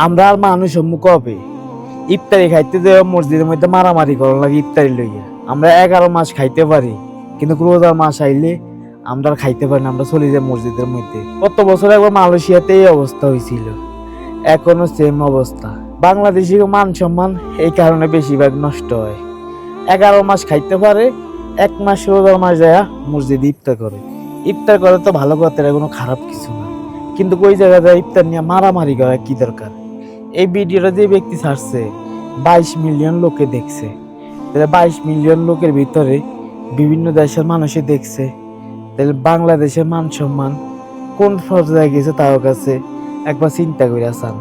আমরা আর মানুষ সম্মুখ হবে ইফতারি খাইতে দেওয়া মসজিদের মধ্যে মারামারি করার লাগে ইফতারি লইয়া আমরা 11 মাস খাইতে পারি কিন্তু রোজার মাস আইলে আমরা আর খাইতে পারি না, আমরা চলে যাই মসজিদের মধ্যে। কত বছর একবার মালয়েশিয়াতে এই অবস্থা হয়েছিল, এখনো সেম অবস্থা। বাংলাদেশি মান সম্মান এই কারণে বেশিরভাগ নষ্ট হয়। 11 মাস খাইতে পারে, 1 মাস রোজার মাস যায় মসজিদে ইফতার করে। ইফতার করে তো ভালো কথা, এটা কোনো খারাপ কিছু না, কিন্তু ওই জায়গায় যায় ইফতার নিয়ে মারামারি করা কি দরকার? এই ভিডিওটা যে ব্যক্তি ছাড়ছে 22 মিলিয়ন লোকে দেখছে, তাহলে 22 মিলিয়ন লোকের ভিতরে বিভিন্ন দেশের মানুষে দেখছে, তাহলে বাংলাদেশের মান সম্মান কোন পর্যায়ে গেছে তার কাছে একবার চিন্তা করে আসান।